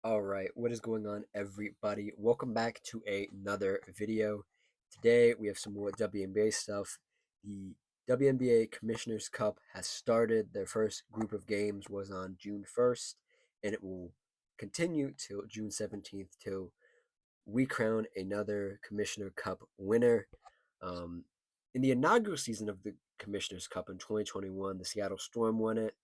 All right, what is going on, everybody? Welcome back to another video. Today we have some more WNBA stuff. The WNBA Commissioner's Cup has started. Their first group of games was on June 1st, and it will continue till June 17th till we crown another Commissioner Cup winner. Um, in the inaugural season of the Commissioner's Cup in 2021, the Seattle Storm won it.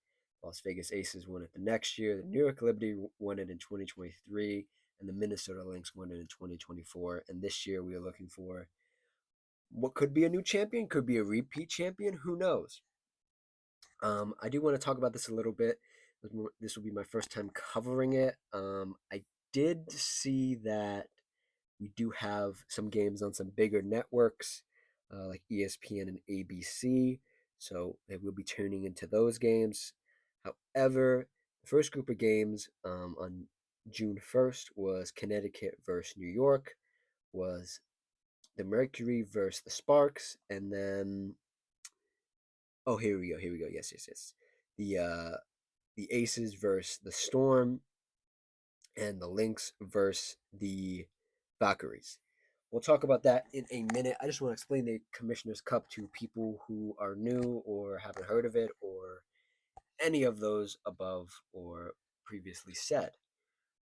Las Vegas Aces won it the next year. The New York Liberty won it in 2023, and the Minnesota Lynx won it in 2024. And this year, we are looking for what could be a new champion, could be a repeat champion. Who knows? I do want to talk about this a little bit. This will be my first time covering it. I did see that we do have some games on some bigger networks like ESPN and ABC, so they will be tuning into those games. However, the first group of games on June 1st was Connecticut versus New York, was the Mercury versus the Sparks, and then here we go. Yes. The uh, the Aces versus the Storm, and the Lynx versus the Valkyries. We'll talk about that in a minute. I just want to explain the Commissioner's Cup to people who are new or haven't heard of it or any of those above or previously said.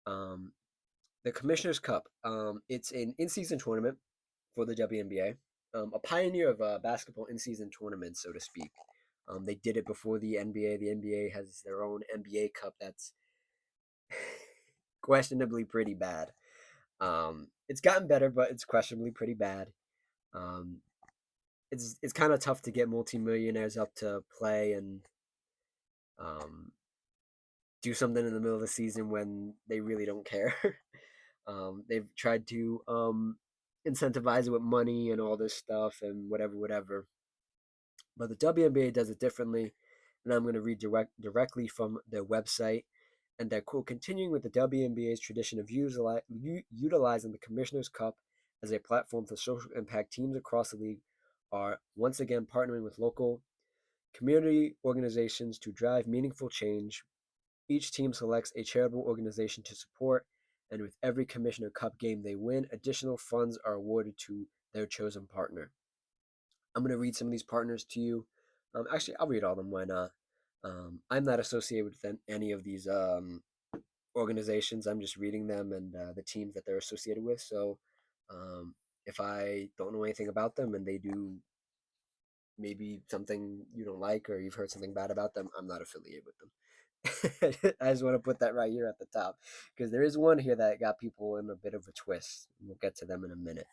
Um, the Commissioner's Cup, it's an in-season tournament for the WNBA, a pioneer of basketball in-season tournaments, so to speak. They did it before the NBA. The NBA has their own NBA Cup that's questionably pretty bad. It's gotten better, but it's questionably pretty bad. Um, it's kind of tough to get multimillionaires up to play and um, do something in the middle of the season when they really don't care. They've tried to incentivize it with money and all this stuff and whatever. But the WNBA does it differently, and I'm going to read directly from their website. And they're quote, continuing with the WNBA's tradition of utilizing the Commissioner's Cup as a platform for social impact, teams across the league are once again partnering with local community organizations to drive meaningful change. Each team selects a charitable organization to support, and with every Commissioner Cup game they win, additional funds are awarded to their chosen partner. I'm going to read some of these partners to you. Actually, I'll read all of them. Why not? I'm not associated with any of these organizations. I'm just reading them and the teams that they're associated with. So if I don't know anything about them and they do maybe something you don't like or you've heard something bad about them, I'm not affiliated with them. I just want to put that right here at the top because there is one here that got people in a bit of a twist. We'll get to them in a minute.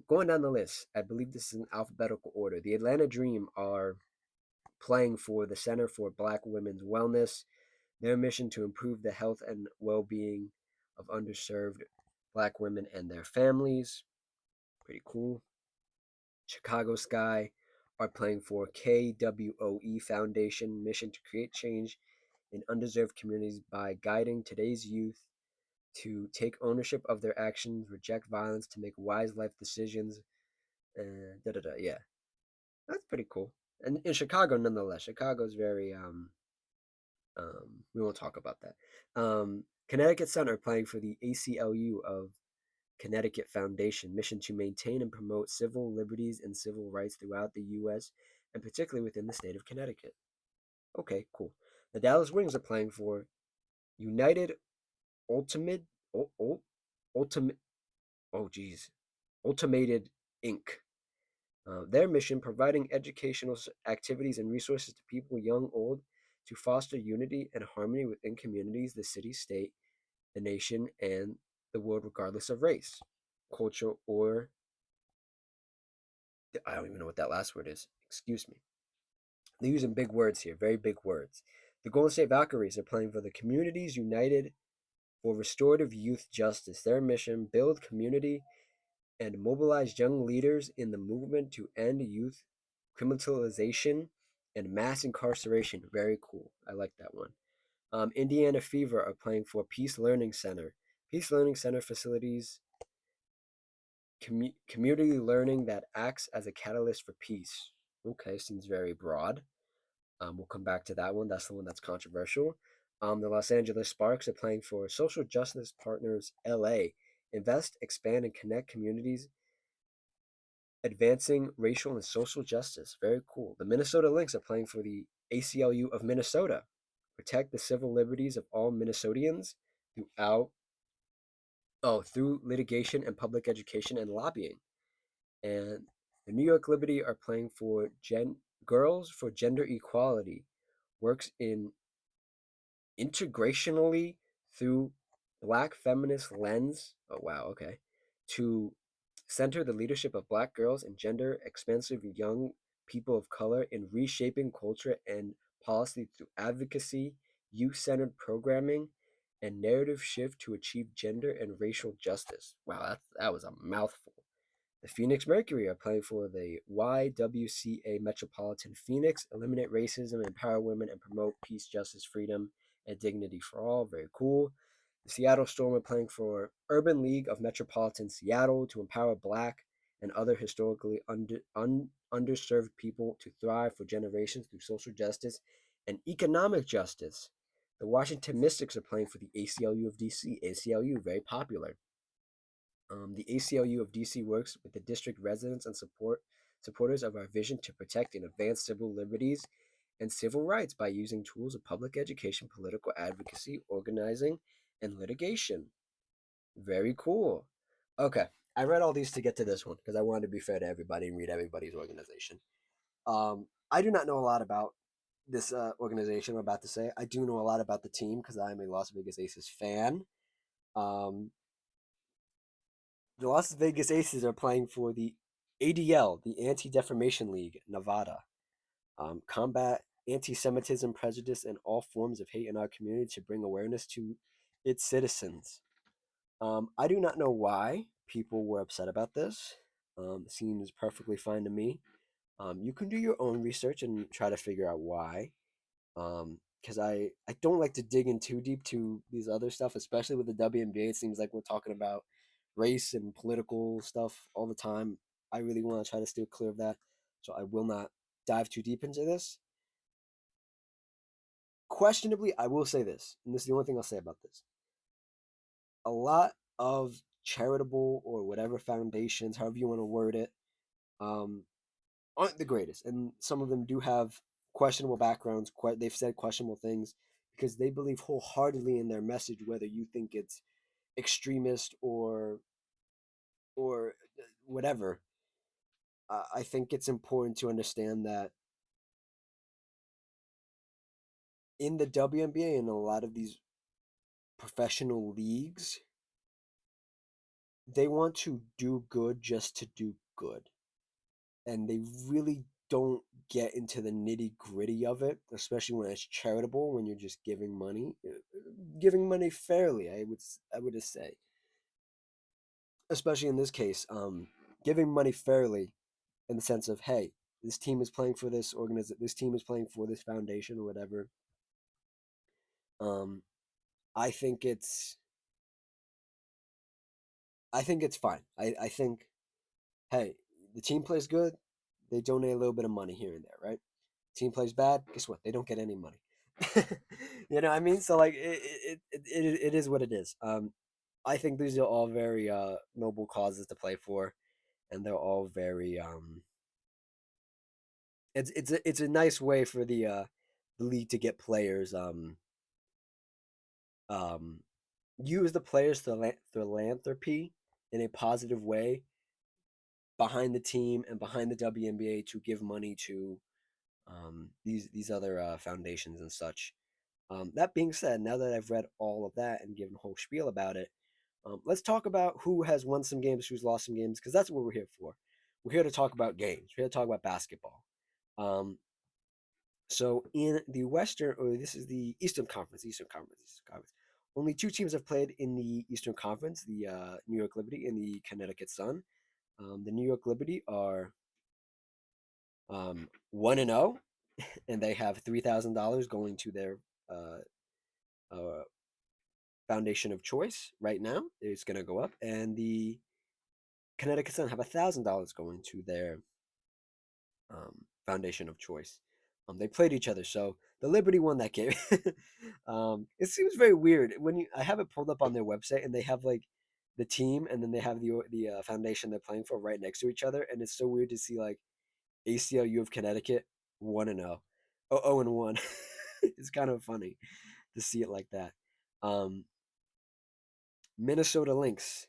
Going down the list, I believe this is in alphabetical order. The Atlanta Dream are playing for the Center for Black Women's Wellness. Their mission to improve the health and well-being of underserved Black women and their families. Pretty cool. Chicago Sky are playing for KWOE Foundation mission to create change in underserved communities by guiding today's youth to take ownership of their actions, reject violence, to make wise life decisions. Yeah, that's pretty cool. And in Chicago, nonetheless, Chicago's very we won't talk about that. Connecticut Center playing for the ACLU of Connecticut Foundation mission to maintain and promote civil liberties and civil rights throughout the U.S. and particularly within the state of Connecticut. Okay, cool. The Dallas Wings are playing for United Ultimate, Ultimate, oh geez, Ultimated Inc. Their mission, providing educational activities and resources to people, young, old, to foster unity and harmony within communities, the city, state, the nation, and the world, regardless of race, culture, or I don't even know what that last word is. Excuse me. They're using big words here, very big words. The Golden State Valkyries are playing for the Communities United for Restorative Youth Justice. Their mission, build community and mobilize young leaders in the movement to end youth criminalization and mass incarceration. Very cool. I like that one. Indiana Fever are playing for Peace Learning Center. Peace Learning Center facilities community learning that acts as a catalyst for peace. Okay, seems very broad. We'll come back to that one. That's the one that's controversial. The Los Angeles Sparks are playing for Social Justice Partners LA. Invest, expand, and connect communities, advancing racial and social justice. Very cool. The Minnesota Lynx are playing for the ACLU of Minnesota. Protect the civil liberties of all Minnesotans throughout through litigation and public education and lobbying. And the New York Liberty are playing for Girls for Gender Equality. Works in integrationally through Black feminist lens. Oh wow, okay. To center the leadership of Black girls and gender expansive young people of color in reshaping culture and policy through advocacy, youth centered programming, and narrative shift to achieve gender and racial justice. Wow, that was a mouthful. The Phoenix Mercury are playing for the YWCA Metropolitan Phoenix, eliminate racism, empower women, and promote peace, justice, freedom, and dignity for all. Very cool. The Seattle Storm are playing for Urban League of Metropolitan Seattle to empower Black and other historically underserved people to thrive for generations through social justice and economic justice. The Washington Mystics are playing for the ACLU of DC. ACLU, very popular. The ACLU of DC works with the district residents and supporters of our vision to protect and advance civil liberties and civil rights by using tools of public education, political advocacy, organizing, and litigation. Very cool. Okay, I read all these to get to this one because I wanted to be fair to everybody and read everybody's organization. I do not know a lot about this organization I'm about to say. I do know a lot about the team because I'm a Las Vegas Aces fan. Um, the Las Vegas Aces are playing for the ADL, the Anti Defamation League, Nevada. Combat anti Semitism, prejudice, and all forms of hate in our community to bring awareness to its citizens. I do not know why people were upset about this. Seems perfectly fine to me. You can do your own research and try to figure out why. Because I don't like to dig in too deep to these other stuff, especially with the WNBA. It seems like we're talking about race and political stuff all the time. I really want to try to steer clear of that, so I will not dive too deep into this. Questionably, I will say this, and this is the only thing I'll say about this. A lot of charitable or whatever foundations, however you want to word it, um, aren't the greatest, and some of them do have questionable backgrounds. They've said questionable things because they believe wholeheartedly in their message, whether you think it's extremist or whatever. I think it's important to understand that in the WNBA and a lot of these professional leagues, they want to do good just to do good, and they really don't get into the nitty gritty of it, especially when it's charitable. When you're just giving money fairly, I would just say, especially in this case, giving money fairly in the sense of, hey, this team is playing for this organization, this team is playing for this foundation or whatever. Um, I think it's I think it's fine. I think, hey, the team plays good, they donate a little bit of money here and there, right? Team plays bad, guess what? They don't get any money. You know what I mean? So like it is what it is. I think these are all very noble causes to play for, and they're all very it's a nice way for the league to get players um use the players philanthropy in a positive way behind the team and behind the WNBA to give money to these other foundations and such. That being said, now that I've read all of that and given a whole spiel about it, let's talk about who has won some games, who's lost some games, because that's what we're here for. We're here to talk about games. We're here to talk about basketball. Um, so in the Western, or this is the Eastern Conference, Eastern Conference, Eastern Conference. Only two teams have played in the Eastern Conference: the New York Liberty and the Connecticut Sun. The New York Liberty are 1-0, and they have $3,000 going to their uh, uh, foundation of choice right now. It's going to go up, and the Connecticut Sun have $1,000 going to their foundation of choice. They played each other, so the Liberty won that game. It seems very weird when I have it pulled up on their website, and they have like the team, and then they have the foundation they're playing for right next to each other, and it's so weird to see like ACLU of Connecticut 1-0, 0-1. It's kind of funny to see it like that. Um, Minnesota Lynx.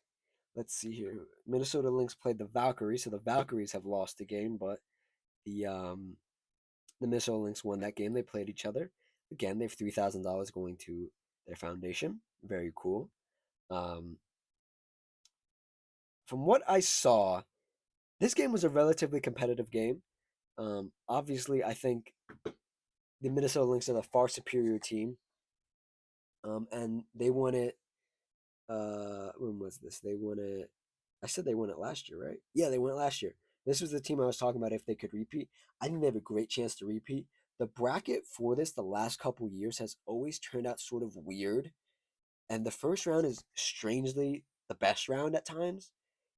Let's see here. Minnesota Lynx played the Valkyries, so the Valkyries have lost the game, but the um, the Minnesota Lynx won that game. They played each other. Again, they have $3,000 going to their foundation. Very cool. Um, from what I saw, this game was a relatively competitive game. Obviously, I think the Minnesota Lynx are the far superior team, and they won it. When was this? They won it. I said they won it last year, right? Yeah, they won it last year. This was the team I was talking about if they could repeat. I think they have a great chance to repeat. The bracket for this the last couple years has always turned out sort of weird, and the first round is strangely the best round at times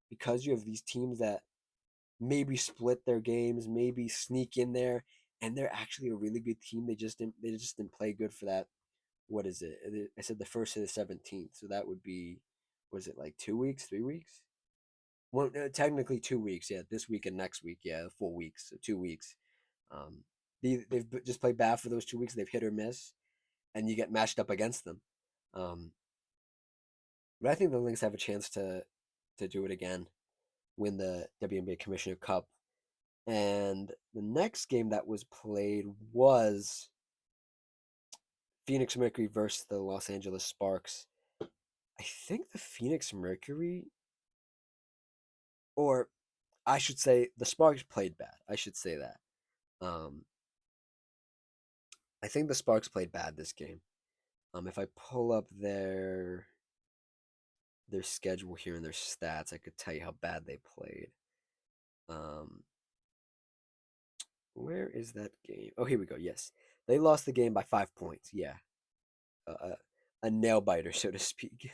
because you have these teams that maybe split their games, maybe sneak in there, and they're actually a really good team. They just didn't play good for that. What is it? I said the first to the 17th, so that would be, was it like 2 weeks, 3 weeks? Well, technically 2 weeks. Yeah, this week and next week. Yeah, full weeks, so 2 weeks. Um, they've just played bad for those 2 weeks. They've hit or miss, and you get matched up against them. Um, but I think the Lynx have a chance to do it again, win the WNBA Commissioner Cup. And the next game that was played was Phoenix Mercury versus the Los Angeles Sparks. I think the Phoenix Mercury, or I should say, the Sparks played bad. I should say that. Um, I think the Sparks played bad this game. If I pull up their schedule here and their stats, I could tell you how bad they played. Um, where is that game? Oh, here we go. Yes, they lost the game by 5 points. Yeah, uh, a nail biter, so to speak.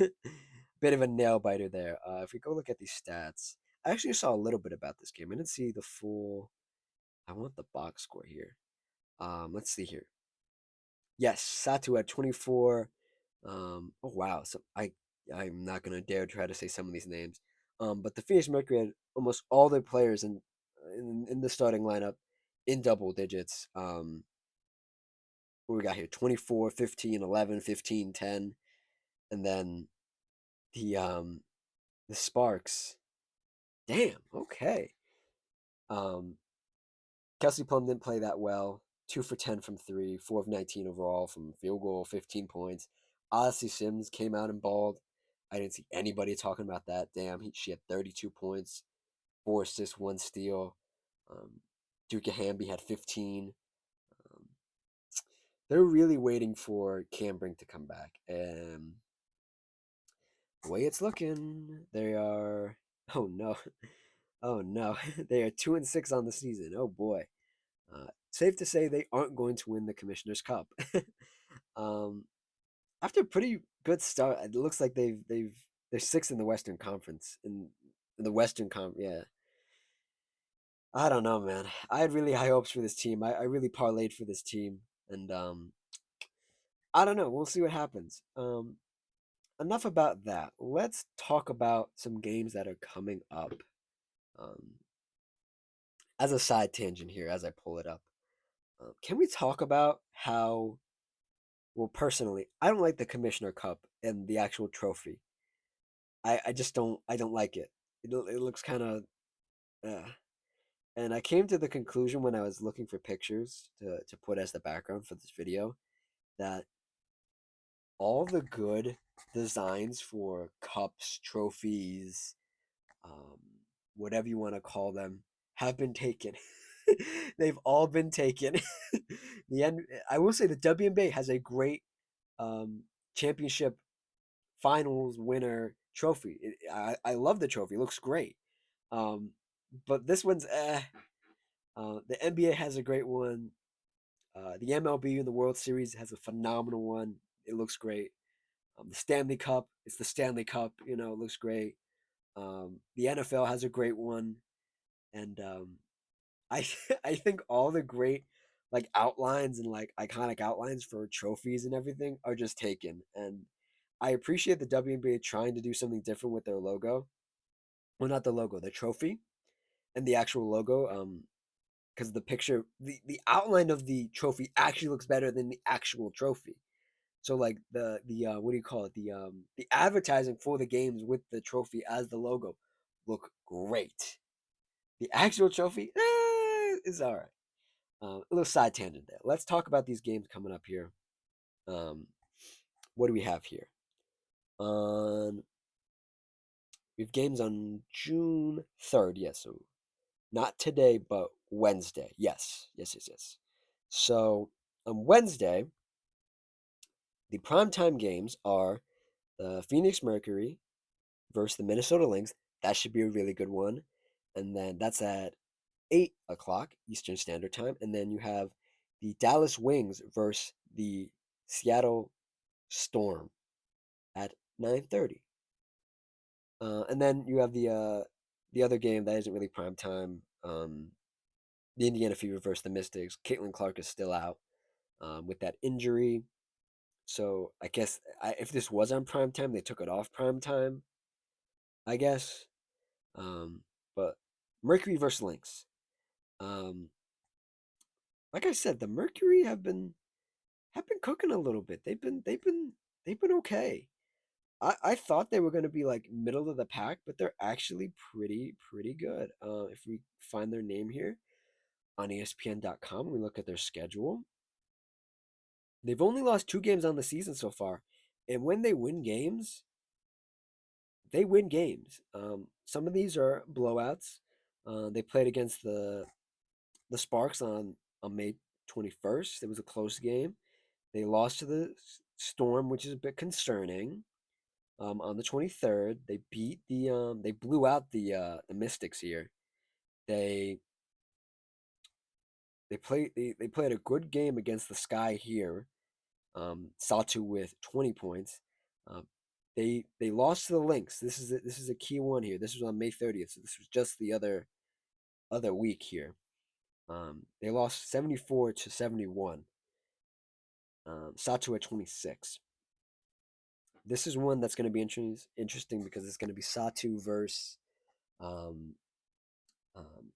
Bit of a nail biter there. If we go look at these stats, I actually saw a little bit about this game. I didn't see the full. I want the box score here. Let's see here. Yes, Satu had 24. Oh wow. So I'm not gonna dare try to say some of these names. But the Phoenix Mercury had almost all their players in the starting lineup in double digits. What we got here? 24, 15, 11, 15, 10, and then the um the Sparks. Damn. Okay. Um, Kelsey Plum didn't play that well. 2 for 10 from three, 4 of 19 overall from field goal, 15 points. Odyssey Sims came out and balled. I didn't see anybody talking about that. Damn, she had 32 points, 4 assists, 1 steal. Um, Duke Hamby had 15. Um, they're really waiting for Cambring to come back, and the way it's looking, they are. Oh no, oh no, they are 2-6 on the season. Oh boy. Safe to say they aren't going to win the Commissioner's Cup. um, After a pretty good start, it looks like they're sixth in the Western Conference. In the Western yeah. I don't know, man. I had really high hopes for this team. I really parlayed for this team, and I don't know. We'll see what happens. Enough about that. Let's talk about some games that are coming up. Um, as a side tangent here, as I pull it up, can we talk about how? Well, personally, I don't like the Commissioner Cup and the actual trophy. I just don't like it. It looks kind of, and I came to the conclusion when I was looking for pictures to put as the background for this video that all the good designs for cups, trophies, um, whatever you want to call them, have been taken. They've all been taken. I will say the WNBA has a great championship finals winner trophy. I love the trophy. It looks great. Um, but this one's eh. The NBA has a great one. The MLB in the World Series has a phenomenal one. It looks great. The Stanley Cup, it's the Stanley Cup. It looks great. The NFL has a great one, and I I think all the great like outlines and like iconic outlines for trophies and everything are just taken. And I appreciate the WNBA trying to do something different with their logo. Well, not the logo, the trophy and the actual logo. Because the picture, the outline of the trophy actually looks better than the actual trophy. So like the what do you call it? The advertising for the games with the trophy as the logo look great. The actual trophy is all right. A little side tangent there. Let's talk about these games coming up here. Um, what do we have here? On We have games on June 3rd. Yes, so not today, but Wednesday. Yes, yes, yes, yes. So on Wednesday, the primetime games are the Phoenix Mercury versus the Minnesota Lynx. That should be a really good one. And then that's at 8 o'clock Eastern Standard Time. And then you have the Dallas Wings versus the Seattle Storm at 9:30. And then you have the other game that isn't really prime time. The Indiana Fever versus the Mystics. Caitlin Clark is still out with that injury. So I guess if this was on prime time, they took it off prime time, I guess. Um, but Mercury versus Lynx. Um, like I said, the Mercury have been cooking a little bit. They've been okay. I thought they were going to be like middle of the pack, but they're actually pretty good. If we find their name here on ESPN.com, we look at their schedule. They've only lost 2 games on the season so far, and when they win games, they win games. Some of these are blowouts. They played against the Sparks on May 21st. It was a close game. They lost to the Storm, which is a bit concerning. On the 23rd, they blew out the Mystics here. They they played a good game against the Sky here. Satu with 20 points. Um, they lost to the Lynx. This is a key one here. This was on May 30th, so this was just the other week here. They lost 74-71. Satu at 26. This is one that's going to be interesting because it's going to be Satu versus um, um,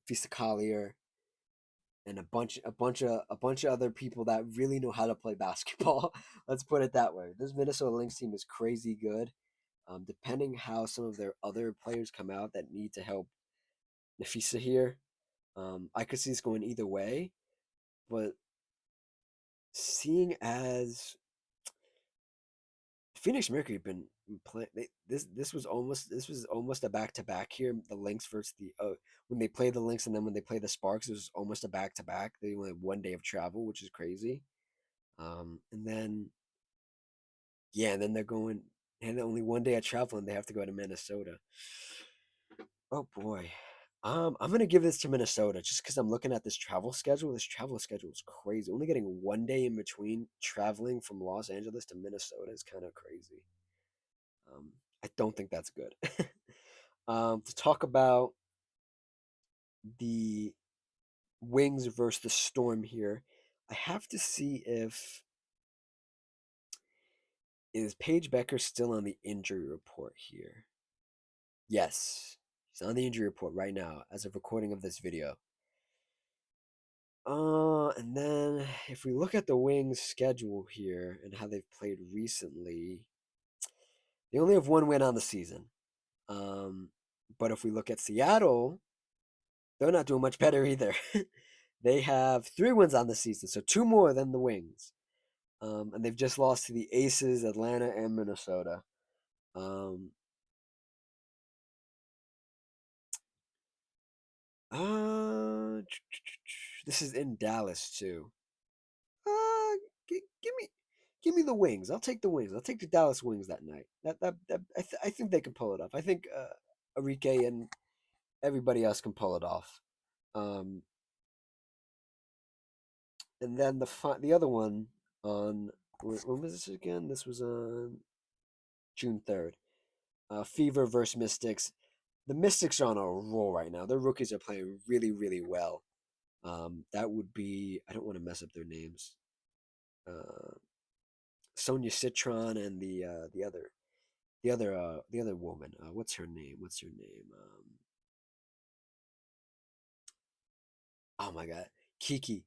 Fisa Collier and a bunch of other people that really know how to play basketball. Let's put it that way. This Minnesota Lynx team is crazy good. Depending how some of their other players come out that need to help Nafisa here, I could see this going either way. But seeing as Phoenix Mercury have been playing, this was almost a back to back here. The Lynx versus the when they play the Lynx and then when they play the Sparks, it was almost a back to back. They only had one day of travel, which is crazy. And then yeah, and then they're going and only one day of travel and they have to go to Minnesota. Oh boy. I'm gonna give this to Minnesota just because I'm looking at this travel schedule. This travel schedule is crazy. Only getting one day in between traveling from Los Angeles to Minnesota is kind of crazy. Um, I don't think that's good. To talk about the Wings versus the Storm here, I have to see if is Paige Becker still on the injury report here. Yes, she's on the injury report right now as of recording of this video. And then if we look at the Wings schedule here and how they've played recently, they only have one win on the season. But if we look at Seattle, they're not doing much better either. They have 3 wins on the season, so 2 more than the Wings. And they've just lost to the Aces, Atlanta, and Minnesota. Um, uh, this is in Dallas too. Uh, give me the Wings. I'll take the Wings. I'll take the Dallas Wings that night. I think they can pull it off. I think Enrique and everybody else can pull it off. Um, and then the other one on when was this again? This was on June 3rd. Fever versus Mystics. The Mystics are on a roll right now. Their rookies are playing really well. That would be, I don't want to mess up their names. Uh, Sonia Citron and the other woman. What's her name? What's her name? Oh my God, Kiki.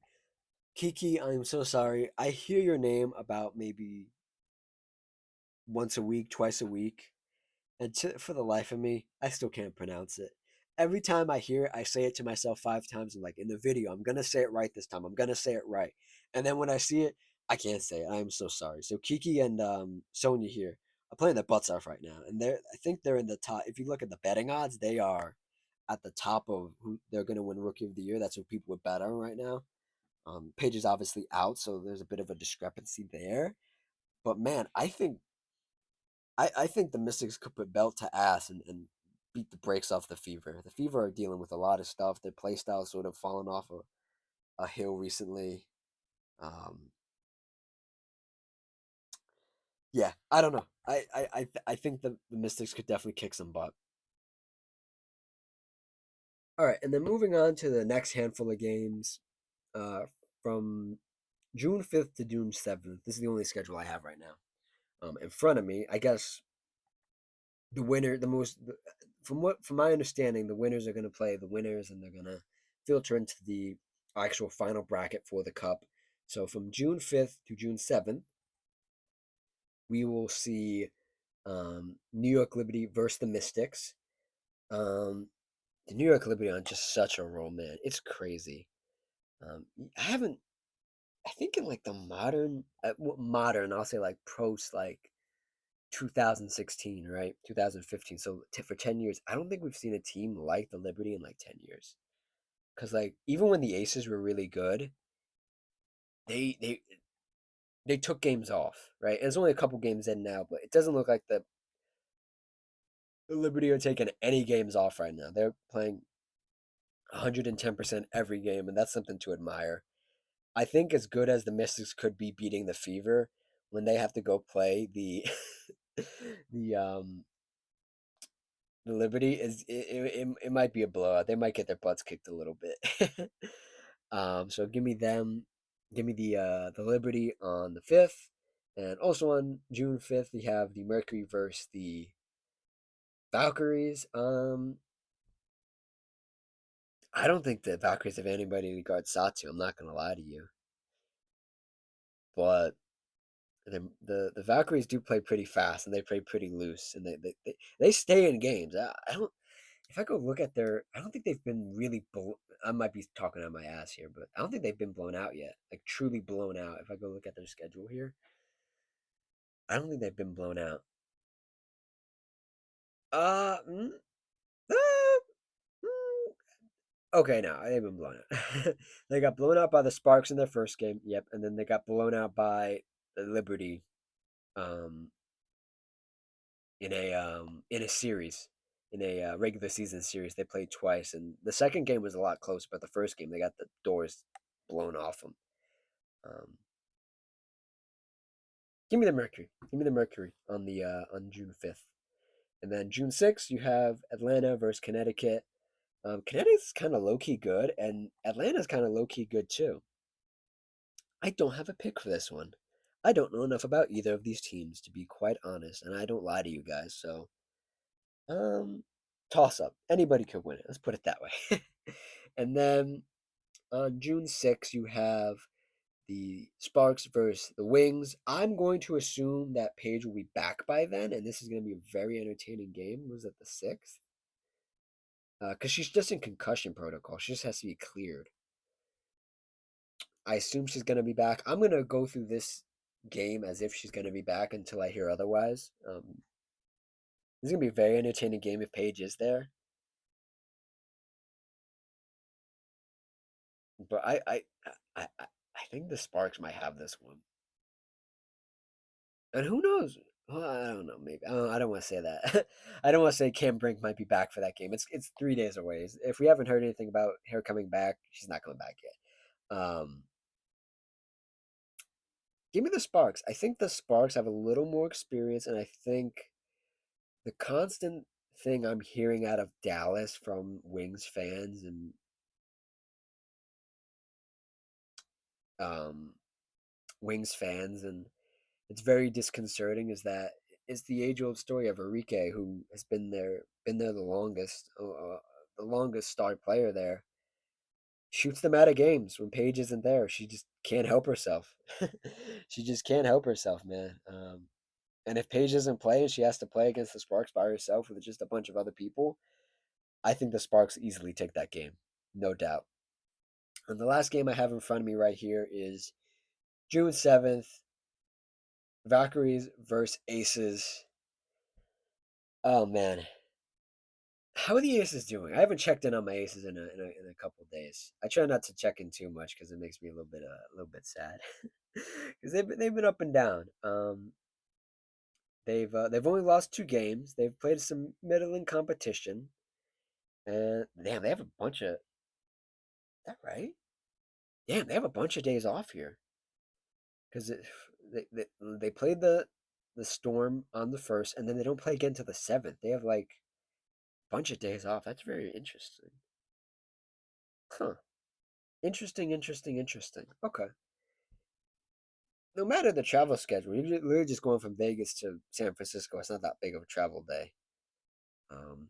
Kiki, I'm so sorry. I hear your name about maybe once a week, twice a week, and for the life of me, I still can't pronounce it. Every time I hear it, I say it to myself 5 times. I'm like, in the video, I'm gonna say it right this time. I'm gonna say it right. And then when I see it, I can't say it. I'm so sorry. So Kiki and Sonya here are playing their butts off right now, and I think they're in the top. If you look at the betting odds, they are at the top of who they're gonna win Rookie of the Year. That's what people would bet on right now. Page is obviously out, so there's a bit of a discrepancy there. But man, I think the Mystics could put belt to ass and beat the brakes off the Fever. The Fever are dealing with a lot of stuff. Their play style sort of fallen off a hill recently. Um, yeah, I don't know. I think the Mystics could definitely kick some butt. All right, and then moving on to the next handful of games, from June 5th to June 7th. This is the only schedule I have right now. In front of me, I guess the winner, from my understanding, the winners are going to play the winners, and they're going to filter into the actual final bracket for the cup. So from June 5th to June 7th, we will see New York Liberty versus the Mystics. Um, the New York Liberty on just such a roll, man. It's crazy. I haven't. I think in like the modern, I'll say like post like 2016, right? 2015. So for 10 years, I don't think we've seen a team like the Liberty in like 10 years. Cuz like even when the Aces were really good, they they they took games off, right? And it's only a couple games in now, but it doesn't look like the Liberty are taking any games off right now. They're playing 110% every game, and that's something to admire. I think as good as the Mystics could be beating the Fever when they have to go play the the Liberty is it might be a blowout. They might get their butts kicked a little bit. So give me them, give me the Liberty on the 5th, and also on June 5th we have the Mercury versus the Valkyries. I don't think the Valkyries have anybody to guard Satu. I'm not gonna lie to you, but the Valkyries do play pretty fast and they play pretty loose and they stay in games. I don't. If I go look at I don't think they've been really. I might be talking on my ass here, but I don't think they've been blown out yet. Like truly blown out. If I go look at their schedule here, I don't think they've been blown out. Uh, mm, uh okay, now they've been blown out. They got blown out by the Sparks in their first game. Yep, and then they got blown out by the Liberty. Um, in a series, in a regular season series. They played twice, and the second game was a lot closer, but the first game they got the doors blown off them. Um, give me the Mercury. Give me the Mercury on June 5th, and then June 6th you have Atlanta versus Connecticut. Connecticut's kind of low key good, and Atlanta's kind of low key good too. I don't have a pick for this one. I don't know enough about either of these teams to be quite honest, and I don't lie to you guys. So Um, toss up. Anybody could win it. Let's put it that way. And then on June 6th, you have the Sparks versus the Wings. I'm going to assume that Paige will be back by then, and this is going to be a very entertaining game. Was it the 6th? Because she's just in concussion protocol. She just has to be cleared. I assume she's going to be back. I'm going to go through this game as if she's going to be back until I hear otherwise. This is going to be a very entertaining game if Paige is there. But I think the Sparks might have this one, and who knows? Well, I don't know. Maybe I don't want to say that. I don't want to say Cam Brink might be back for that game. It's 3 days away. If we haven't heard anything about her coming back, she's not coming back yet. Give me the Sparks. I think the Sparks have a little more experience, and I think the constant thing I'm hearing out of Dallas from Wings fans and um, Wings fans, and it's very disconcerting. Is that it's the age old story of Enrique, who has been there the longest star player there. Shoots them out of games when Paige isn't there. She just can't help herself. She just can't help herself, man. And if Paige doesn't play and she has to play against the Sparks by herself with just a bunch of other people, I think the Sparks easily take that game, no doubt. And the last game I have in front of me right here is June 7th, Valkyries versus Aces. Oh man, how are the Aces doing? I haven't checked in on my Aces in a couple of days. I try not to check in too much because it makes me a little bit sad because they've been up and down. They've only lost 2 games. They've played some middling competition, and damn, they have a bunch of. Is that right? Damn, they have a bunch of days off here because they played the Storm on the first, and then they don't play again till the 7th. They have like a bunch of days off. That's very interesting. Huh. Interesting, interesting, interesting. Okay. No matter the travel schedule, you're literally just going from Vegas to San Francisco. It's not that big of a travel day. Um,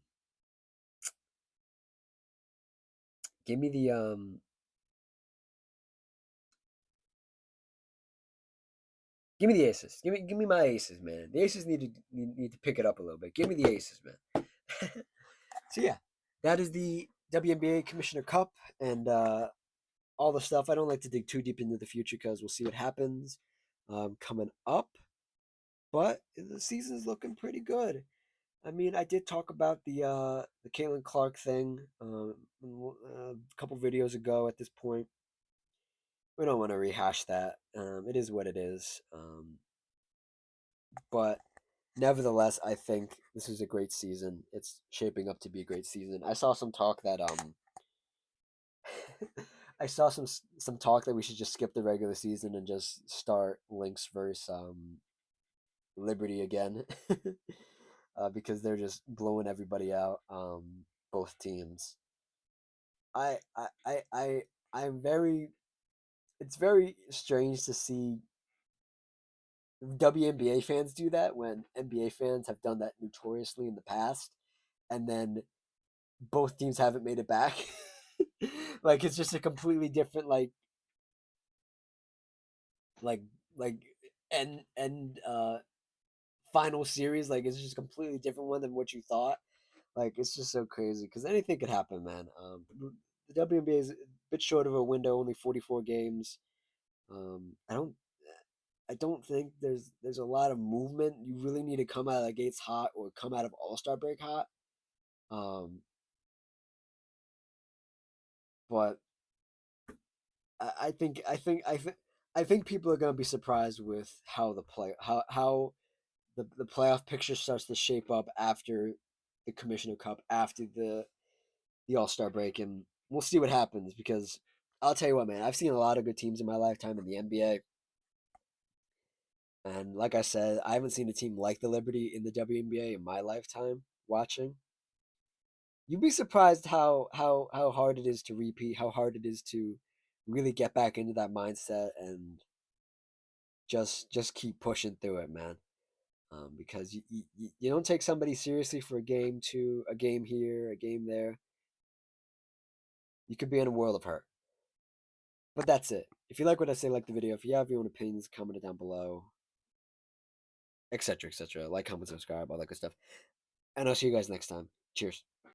give me the give me the Aces. Give me my Aces, man. The Aces need to pick it up a little bit. Give me the Aces, man. So yeah, that is the WNBA Commissioner Cup and all the stuff. I don't like to dig too deep into the future because we'll see what happens coming up. But the season's looking pretty good. I mean, I did talk about the Caitlin Clark thing a couple videos ago. At this point, we don't want to rehash that. It is what it is. But nevertheless, I think this is a great season. It's shaping up to be a great season. I saw some talk that I saw some talk that we should just skip the regular season and just start Lynx versus Liberty again, because they're just blowing everybody out. Both teams. I I I I I'm very. It's very strange to see WNBA fans do that when NBA fans have done that notoriously in the past, and then both teams haven't made it back. Like it's just a completely different like like and final series. Like it's just a completely different one than what you thought. Like it's just so crazy because anything could happen, man. The WNBA is a bit short of a window, only 44 games. I don't think there's a lot of movement. You really need to come out of the gates hot or come out of All Star break hot. Um, but I think people are gonna be surprised with how the playoff picture starts to shape up after the Commissioner Cup, after the All Star break, and we'll see what happens. Because I'll tell you what, man, I've seen a lot of good teams in my lifetime in the NBA, and like I said, I haven't seen a team like the Liberty in the WNBA in my lifetime. Watching, you'd be surprised how hard it is to repeat, how hard it is to really get back into that mindset and just keep pushing through it, man. Because you don't take somebody seriously for a game to a game here, a game there, you could be in a world of hurt. But that's it. If you like what I say, like the video. If you have your own opinions, comment it down below, etc., etc. Like, comment, subscribe, all that good stuff. And I'll see you guys next time. Cheers.